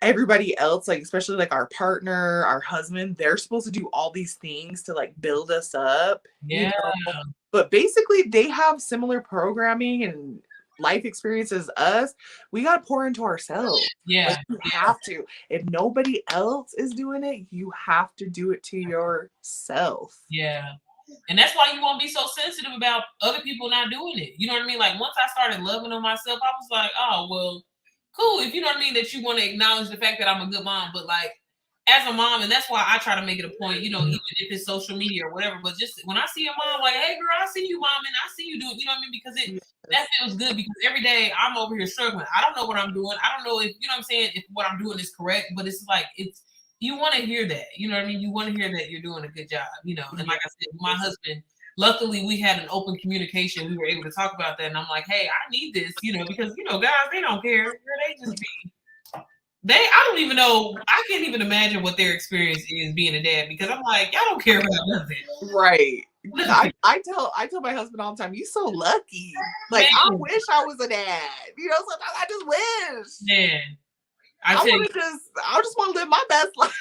everybody else, like especially like our partner, our husband, they're supposed to do all these things to like build us up. You know? But basically they have similar programming and life experiences as us. We got to pour into ourselves. Like, you have to. If nobody else is doing it, you have to do it to yourself. And that's why you won't be so sensitive about other people not doing it. You know what I mean? Like, once I started loving on myself, I was like, oh, well, cool, if you know what I mean, that you want to acknowledge the fact that I'm a good mom, but like, as a mom, and that's why I try to make it a point, even if it's social media or whatever, but just when I see a mom, like, hey girl, I see you, mom, and I see you doing, you know what I mean? Because that feels good, because every day I'm over here struggling. I don't know what I'm doing. I don't know if, what I'm saying, if what I'm doing is correct, but it's like, you want to hear that, you know what I mean? You want to hear that you're doing a good job, and like I said, my husband, luckily we had an open communication. We were able to talk about that, and I'm like, hey, I need this, because, guys, they don't care. They just be, I don't even know. I can't even imagine what their experience is being a dad, because I'm like, y'all don't care about nothing. Right. I tell my husband all the time, you so lucky. Like, man, I wish I was a dad. Sometimes I just wish. Man. I just want to live my best life.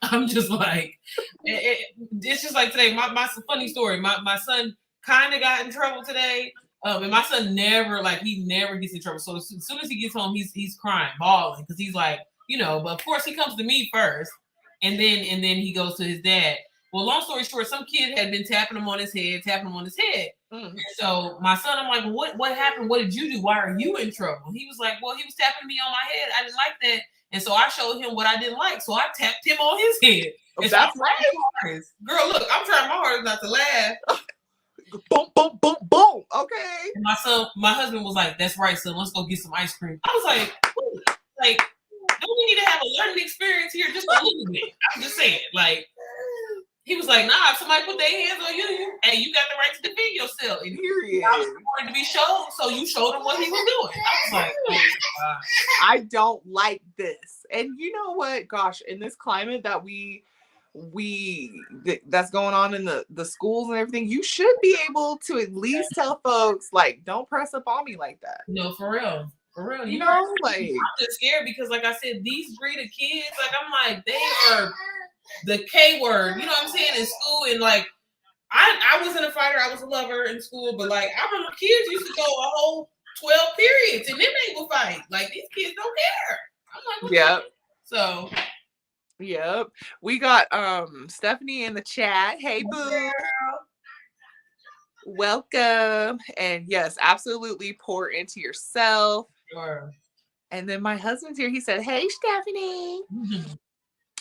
I'm just like, it's just like today, my funny story. My son kind of got in trouble today. And my son never gets in trouble. So as soon as he gets home, he's crying, bawling, because he's like, but of course he comes to me first, and then he goes to his dad. Well, long story short, some kid had been tapping him on his head. Mm-hmm. So my son, I'm like, well, what happened? What did you do? Why are you in trouble? He was like, well, he was tapping me on my head. I didn't like that. And so I showed him what I didn't like. So I tapped him on his head. And that's right. Girl, look, I'm trying my hardest not to laugh. Boom, boom, boom, boom. Okay. And my husband was like, that's right, son. Let's go get some ice cream. I was like, don't we need to have a learning experience here just a little bit? I'm just saying, like, he was like, nah, if somebody put their hands on you, hey, you got the right to defend yourself. And I was wanting to be shown, so you showed him what he was doing. I was like, oh my God. I don't like this. And you know what? Gosh, in this climate that that's going on in the schools and everything, you should be able to at least tell folks, like, don't press up on me like that. No, for real. Like, I'm just scared because, like I said, these breed of kids, like, I'm like, they are the K word, you know what I'm saying, in school. And like, I wasn't a fighter, I was a lover in school, but like, I remember kids used to go a whole 12 periods and then they would fight. Like, these kids don't care. I'm like, yep. So yep. We got Stephanie in the chat. Hey boo. Girl. Welcome. And yes, absolutely pour into yourself. Sure. And then my husband's here. He said, hey Stephanie. Mm-hmm.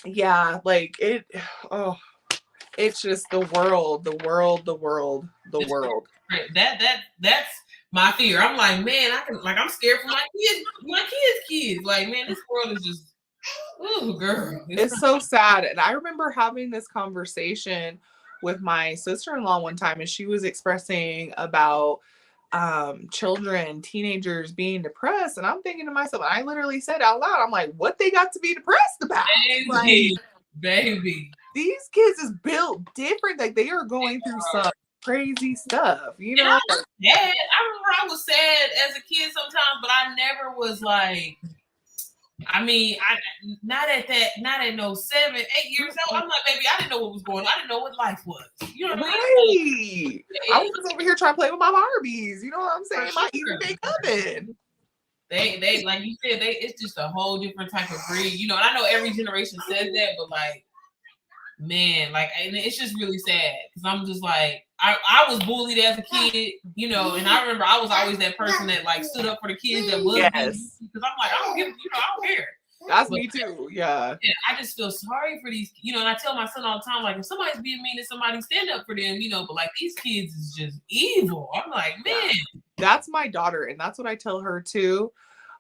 Yeah, like it's just the world. That's my fear. I'm like, man, I'm scared for my kids. Like, man, this world is just, oh girl. It's so sad. And I remember having this conversation with my sister-in-law one time, and she was expressing about children, teenagers being depressed, and I'm thinking to myself, I literally said out loud, I'm like, what they got to be depressed about? Baby, these kids is built different. Like, they are going through some crazy stuff, you know. I remember I was sad as a kid sometimes, but I never was like, I mean, not at 7, 8 years old. I'm like, baby, I didn't know what was going on. I didn't know what life was. You know what I mean? I was over here trying to play with my Barbies. You know what I'm saying? My even they coming. They like you said, it's just a whole different type of breed. You know, and I know every generation says that, but like, man, like, and it's just really sad because I'm just like, I was bullied as a kid, you know, and I remember I was always that person that like stood up for the kids that was because I'm like, I don't care. That's me too. Yeah. I just feel sorry for these, you know, and I tell my son all the time, like, if somebody's being mean to somebody, stand up for them, you know, but like these kids is just evil. I'm like, man. That's my daughter, and that's what I tell her too.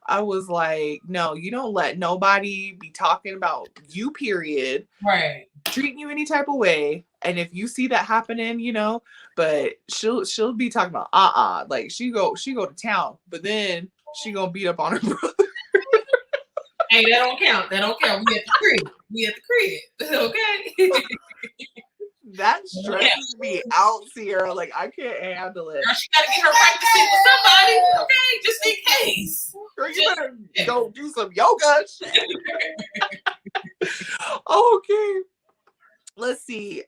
I was like, no, you don't let nobody be talking about you, period. Right. Treating you any type of way. And if you see that happening, you know, but she'll be talking about like she go to town, but then she gonna beat up on her brother. Hey, that don't count. We at the crib. Okay. That stresses me out, Sierra. Like, I can't handle it. Girl, she gotta get her practicing with somebody, okay? Just in case. Girl, you better go do some yoga. Okay. Let's see.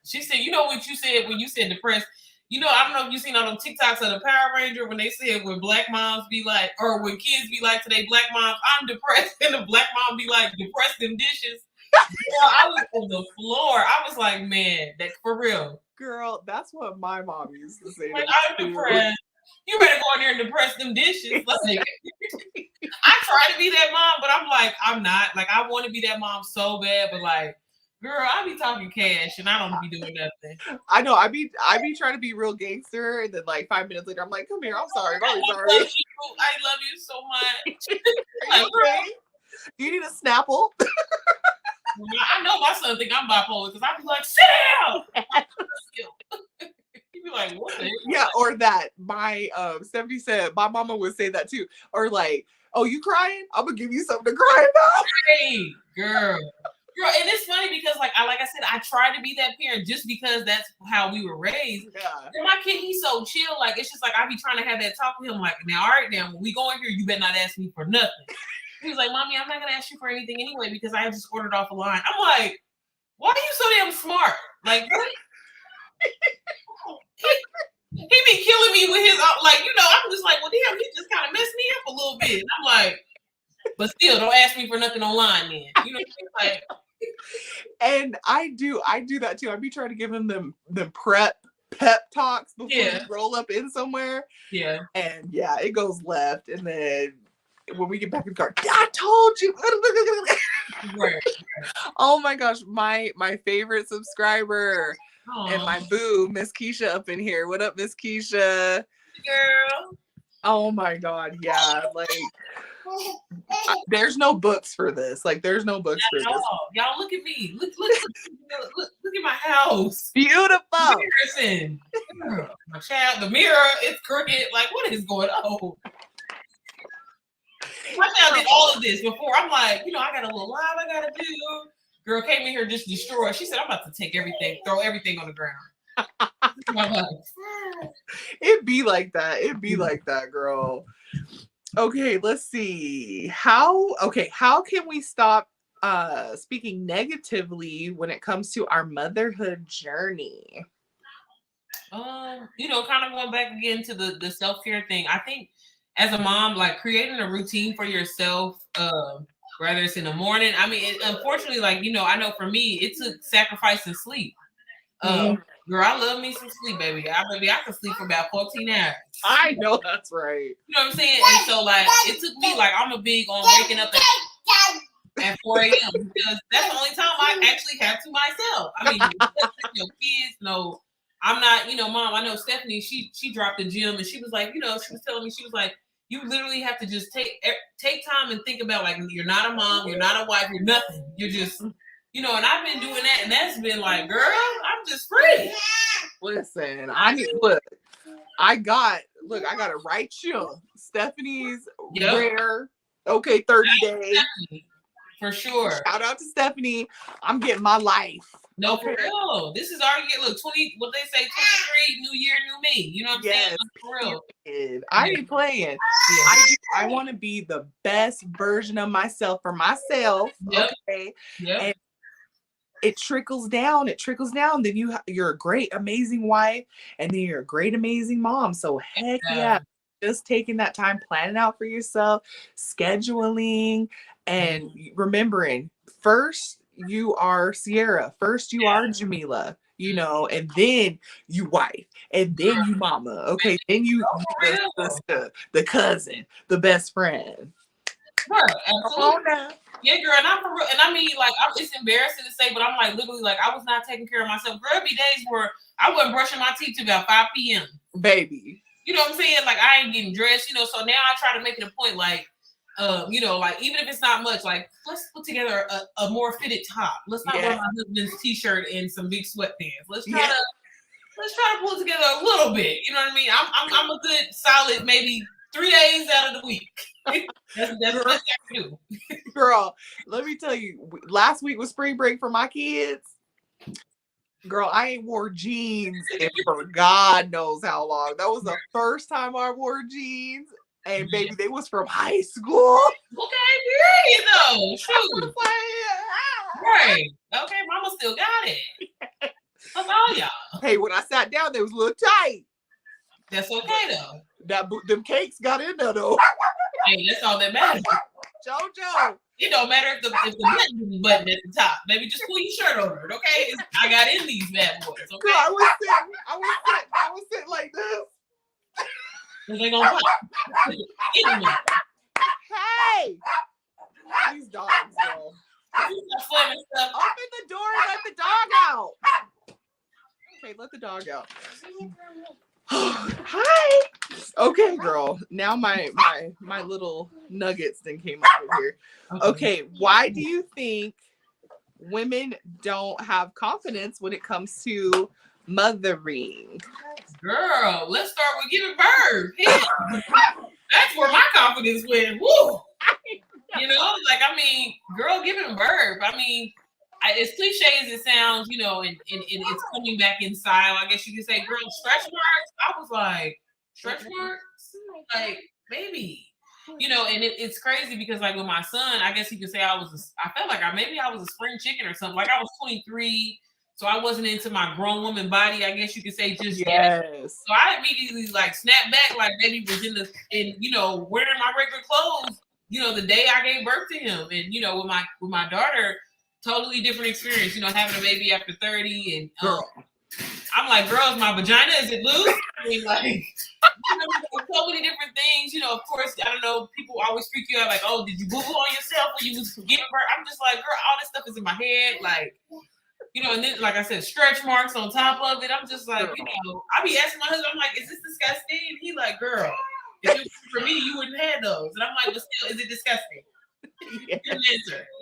She said, you know what you said when you said depressed? You know, I don't know if you seen on them TikToks of the Power Ranger when they said when black moms be like, or when kids be like today, black moms, I'm depressed, and the black mom be like, depressed them dishes. Girl, I was on the floor. I was like, man, that for real. Girl, that's what my mom used to say. Like, I'm depressed. You better go in there and depress them dishes. Like, I try to be that mom, but I'm like, I'm not. Like, I want to be that mom so bad, but like, girl, I be talking cash and I don't be doing nothing. I know. I be trying to be real gangster, and then like 5 minutes later, I'm like, "Come here. I'm sorry. I'm really sorry. I love you so much." Are you okay? Do you need a Snapple? I know my son think I'm bipolar because I be like, "Sit down." He'd be like, "What?" Yeah, or that my Stephanie said my mama would say that too, or like, "Oh, you crying? I'm gonna give you something to cry about." Hey, girl, and it's funny because like I said, I try to be that parent just because that's how we were raised. Yeah. And my kid, he's so chill. Like, it's just like I be trying to have that talk with him. Like, now, all right, now when we go in here, you better not ask me for nothing. He was like, "Mommy, I'm not gonna ask you for anything anyway because I just ordered off a line." I'm like, "Why are you so damn smart? Like, what?" He be killing me with his like, I'm just like, well, damn, he just kind of messed me up a little bit. And I'm like, but still, don't ask me for nothing online, then. You know what I mean? Like, and I do that too. I be trying to give him them pep talks before we roll up in somewhere. Yeah. And yeah, it goes left, and then when we get back in the car, I told you. Right. Oh my gosh, my favorite subscriber. Aww. And my boo, Miss Keisha, up in here. What up, Miss Keisha? Girl. Oh my God, yeah. Like, there's no books for this. Like, there's no books for this. Y'all, look at me. Look at my house. Beautiful. Listen, my child, the mirror is crooked. Like, what is going on? My child did all of this before. I'm like, I got a little live I gotta do. Girl came in here just destroyed. She said, "I'm about to take everything, throw everything on the ground." It'd be like that. It'd be like that, girl. Okay, let's see. How can we stop speaking negatively when it comes to our motherhood journey? Kind of going back again to the self-care thing. I think as a mom, like creating a routine for yourself, whether it's in the morning. I mean, unfortunately, like, I know for me, it took sacrificing sleep. Girl, I love me some sleep, baby. I can sleep for about 14 hours. I know that's right. You know what I'm saying? And so, like, it took me, like, I'm a big on waking up at 4 a.m. because that's the only time I actually have to myself. I mean, kids, no, I'm not, Mom, I know Stephanie, she dropped the gym and she was like, she was telling me, she was like, you literally have to just take time and think about, like, you're not a mom, you're not a wife, you're nothing. You're just, and I've been doing that, and that's been like, girl, I'm just free. Listen, I got to write you Stephanie's rare, 30 days. For sure. Shout out to Stephanie. I'm getting my life. No, for real. This is our year. Look, 20, what they say, 23, new year, new me. You know what I'm saying? For real. I ain't playing. Yeah. I want to be the best version of myself for myself. Yep. Okay. Yep. And it trickles down. Then you're a great, amazing wife, and then you're a great, amazing mom. So heck yeah. Just taking that time, planning out for yourself, scheduling, and remembering first you are Sierra, first you are Jamillah, and then you wife, and then you mama. Okay, then you the sister, the cousin, the best friend. Right, absolutely. Yeah, girl, and I'm for real, and I mean, like, it's embarrassing to say, but I'm like, literally, like, I was not taking care of myself. Girl, there'd be days where I wasn't brushing my teeth till about 5 p.m. Baby. You know what I'm saying? Like, I ain't getting dressed, so now I try to make it a point, like, like, even if it's not much, like, let's put together a more fitted top. Let's not wear my husband's t-shirt and some big sweatpants. Let's try to pull it together a little bit. You know what I mean? I'm a good solid maybe 3 days out of the week. That's what I do. Girl, let me tell you, last week was spring break for my kids. Girl, I ain't wore jeans for God knows how long. That was the first time I wore jeans. And baby, they was from high school. Okay, period though. Shoot. Right. Okay, mama still got it. That's all y'all. Hey, when I sat down, they was a little tight. That's okay though. Them cakes got in there though. Hey, that's all that matters. JoJo. It don't matter if the button at the top. Baby, just pull your shirt over it, okay? I got in these bad boys, okay? Girl, I was sitting like this. They gonna pop. Hey! These dogs, girl. Open Open the door and let the dog out. Okay, let the dog out. Hi. Okay, girl. Now my little nuggets then came up in here. Okay, why do you think women don't have confidence when it comes to mothering? Girl, let's start with giving birth. That's where my confidence went. Woo! You know, like, I mean, girl, giving birth. I mean, as cliche as it sounds, you know, and it's coming back in style, I guess you could say, girl, stretch marks. I was like, stretch marks? Like, baby. You know, and it's crazy because, like, with my son, I guess you could say I felt like I was a spring chicken or something. Like, I was 23, so I wasn't into my grown woman body, I guess you could say, just yet. So I immediately, like, snapped back, like, baby was in you know, wearing my regular clothes, you know, the day I gave birth to him. And, you know, with my daughter, totally different experience, you know, having a baby after 30. And I'm like, girl, is my vagina, is it loose? I mean, like, you know, so many different things. You know, of course, I don't know, people always freak you out, like, oh, did you boo-boo on yourself when you was giving birth? I'm just like, girl, all this stuff is in my head. Like, you know, and then, like I said, stretch marks on top of it. I'm just like, you know, I be asking my husband, I'm like, is this disgusting? And he like, girl, if it was for me, you wouldn't have those. And I'm like, but still, is it disgusting? Yes.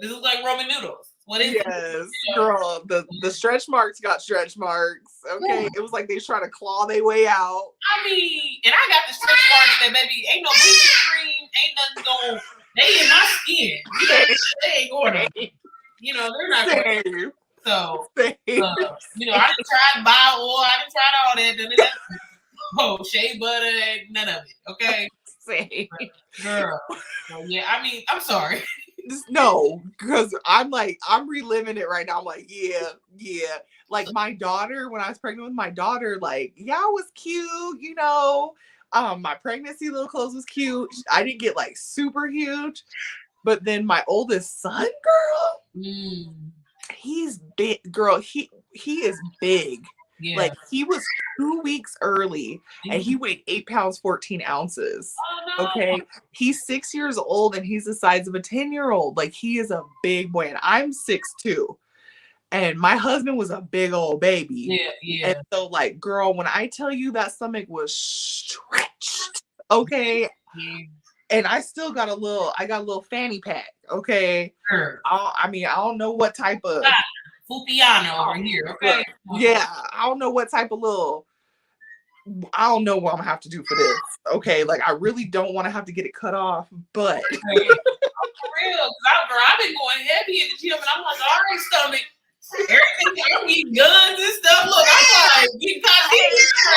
This is like Roman noodles. What is it? Yes, girl. The stretch marks got stretch marks. Okay, it was like they trying to claw their way out. I mean, and I got the stretch marks that, baby, ain't no bleaching cream, ain't nothing going. They in my skin. You know, they ain't going to. You know, they're not going to. So, you know, I didn't try to buy oil. I didn't try all that. None of that. Oh, shea butter, none of it. Okay, same, girl. So, yeah, I mean, I'm sorry. No, because I'm reliving it right now. I'm like, yeah. Like my daughter, when I was pregnant with my daughter, like, yeah, I was cute, you know. My pregnancy little clothes was cute. I didn't get like super huge, but then my oldest son, girl, he's big, girl. He is big. Yeah. Like he was 2 weeks early and he weighed 8 pounds, 14 ounces. Oh, no. Okay. He's 6 years old and he's the size of a 10-year-old. Like he is a big boy and I'm 6'2". And my husband was a big old baby. Yeah. And so like, girl, when I tell you that stomach was stretched, okay. Yeah. And I still got a little fanny pack. Okay. Sure. I don't know what type of Fupiano over here, okay? Yeah, I don't know what type of I don't know what I'm gonna have to do for this. Okay, like I really don't want to have to get it cut off, but for real, I've been going heavy in the gym, and I'm like, all right, stomach, everything, getting guns and stuff. Look, I'm like getting caught.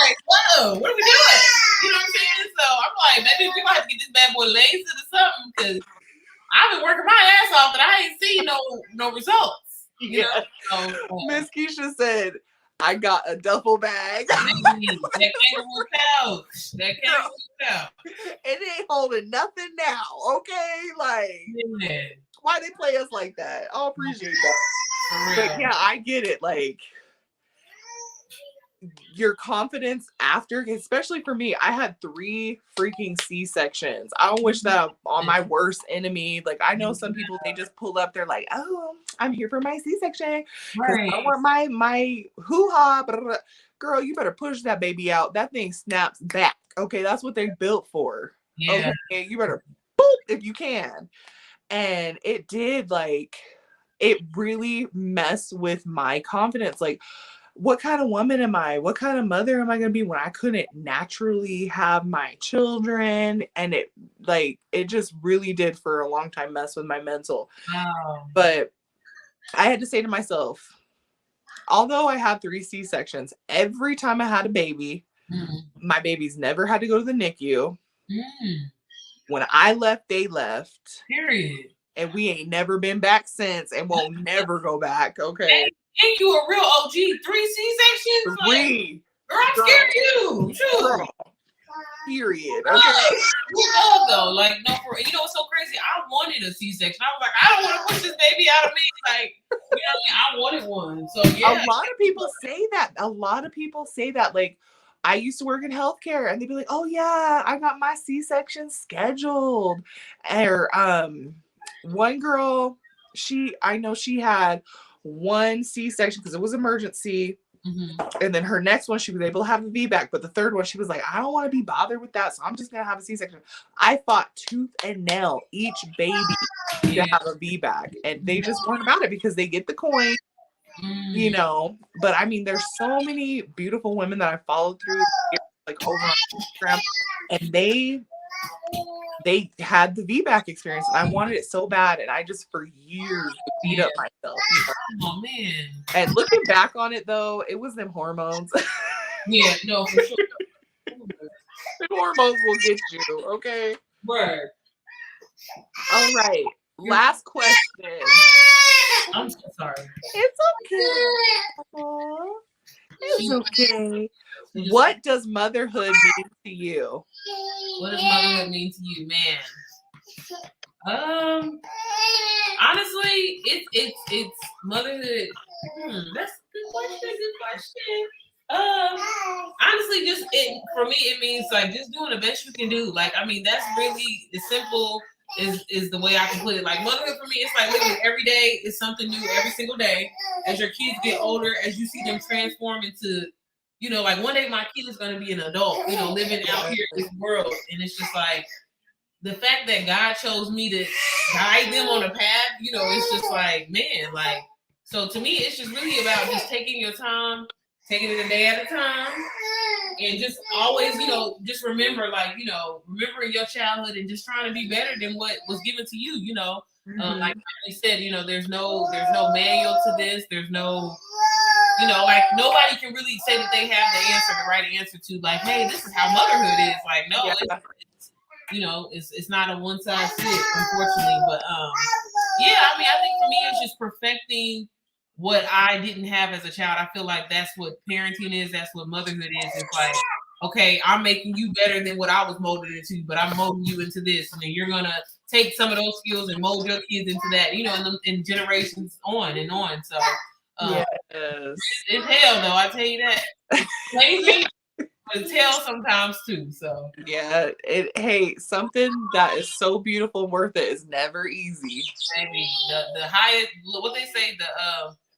Like, whoa, what are we doing? You know what I'm saying? So I'm like, maybe we might have to get this bad boy laced or something because I've been working my ass off, and I ain't seen no results. Yeah. Miss Keisha said, I got a duffel bag. That kangaroo pouch. It ain't holding nothing now, okay? Like, why they play us like that? I'll appreciate that. But yeah, I get it. Like, your confidence after, especially for me, I had 3 freaking C-sections. I don't wish that on my worst enemy. Like, I know some people, they just pull up, they're like, oh, I'm here for my C-section. Right. I want my hoo-ha. Girl, you better push that baby out. That thing snaps back. Okay, that's what they built for. Yeah. Okay, you better boop if you can. And it did, like, it really messed with my confidence. Like, what kind of woman am I? What kind of mother am I going to be when I couldn't naturally have my children? And it just really did for a long time mess with my mental. Wow. But I had to say to myself, although I had 3 C-sections, every time I had a baby, my babies never had to go to the NICU. When I left, they left. Period. And we ain't never been back since and won't never go back. Okay. Ain't you a real OG? 3 C-sections? 3. Girl, I'm scared of you. True. Period. Okay. Though, like, no, you know what's so crazy? I wanted a C-section. I was like, I don't want to push this baby out of me. Like, you know what I mean? I wanted one. So yeah. A lot of people say that. Like, I used to work in healthcare, and they'd be like, "Oh yeah, I got my C-section scheduled." Or one girl, I know she had one C-section because it was emergency. And then her next one, she was able to have a VBAC. But the third one, she was like, I don't want to be bothered with that, so I'm just going to have a C-section. I fought tooth and nail each baby to have a VBAC. And they just weren't about it because they get the coin, you know. But I mean, there's so many beautiful women that I followed through, like over on Instagram. And they had the VBAC experience. And I wanted it so bad. And I just, for years, beat up myself. You know? Oh, man. And looking back on it, though, it was them hormones. Yeah, no, for sure. The hormones will get you, okay? Word. All right. Last question. I'm so sorry. It's okay. Aww. It's okay. What does motherhood mean to you? What does motherhood mean to you, man? Honestly, it's motherhood. That's a good question. Honestly, just for me, it means like just doing the best you can do. Like, I mean, that's really as simple is the way I can put it. Like, motherhood for me, it's like literally every day is something new every single day. As your kids get older, as you see them transform into, you know, like one day my kid is going to be an adult, you know, living out here in this world. And it's just like the fact that God chose me to guide them on a path, you know, it's just like, man, like, so to me, it's just really about just taking your time, taking it a day at a time, and just always, you know, just remember, like, you know, remembering your childhood and just trying to be better than what was given to you, you know. Like I said, you know, there's no manual to this. There's no, you know, like nobody can really say that they have the right answer to, like, hey, this is how motherhood is. Like, no, it's you know, it's not a one size fit, unfortunately. But yeah, I mean, I think for me, it's just perfecting what I didn't have as a child. I feel like that's what parenting is. That's what motherhood is. It's like, okay, I'm making you better than what I was molded into, but I'm molding you into this, and then you're gonna take some of those skills and mold your kids into that, you know, in generations on and on. So yes, it's hell though, I tell you that. It's crazy, but it's hell sometimes too. So yeah, hey, something that is so beautiful and worth it is never easy. Maybe the highest, what they say, the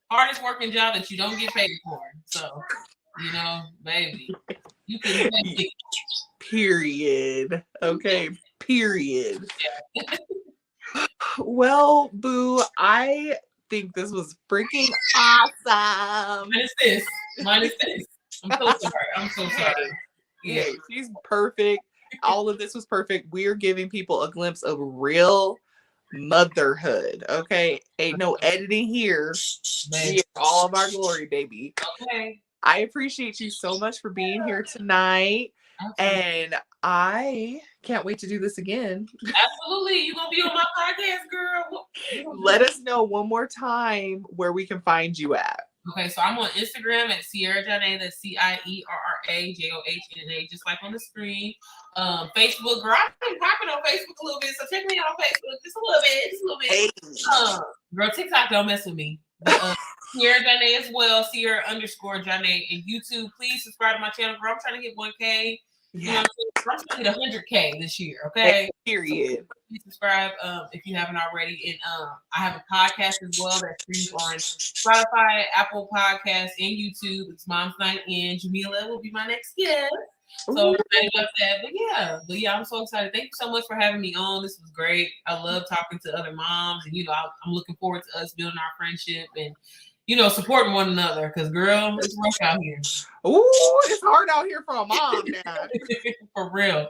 hardest working job that you don't get paid for. So, you know, baby, you can make it. Period. Okay. Period. Yeah. Well, boo, I think this was freaking awesome. Minus this. I'm so sorry. Yeah, she's perfect. All of this was perfect. We're giving people a glimpse of real motherhood. Okay. Ain't no editing here. We all of our glory, baby. Okay. I appreciate you so much for being here tonight. And I can't wait to do this again. Absolutely. You're going to be on my podcast, girl. Let us know one more time where we can find you at. Okay, so I'm on Instagram at Sierra Johna. That's CIERRAJOHNA, just like on the screen. Facebook, girl, I've been popping on Facebook a little bit, so check me out on Facebook just a little bit. Hey. Girl, TikTok don't mess with me. Sierra Johna as well, Sierra_Johna, and YouTube. Please subscribe to my channel, girl. I'm trying to hit 1K. You know, I'm trying to hit 100K this year. Okay. Period. Please subscribe if you haven't already. And I have a podcast as well that streams on Spotify, Apple Podcasts, and YouTube. It's Mom's Night In. Jamillah will be my next guest. So I'm excited about that. But yeah, I'm so excited. Thank you so much for having me on. This was great. I love talking to other moms, and you know, I'm looking forward to us building our friendship and, you know, supporting one another. Because, girl, it's rough out here. Ooh, it's hard out here for a mom now. For real.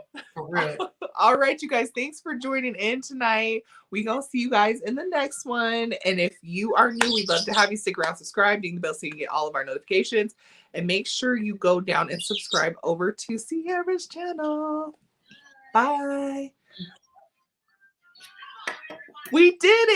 All right, you guys. Thanks for joining in tonight. We gonna see you guys in the next one. And if you are new, we'd love to have you stick around, subscribe, ding the bell so you can get all of our notifications. And make sure you go down and subscribe over to Sierra's channel. Bye. We did it.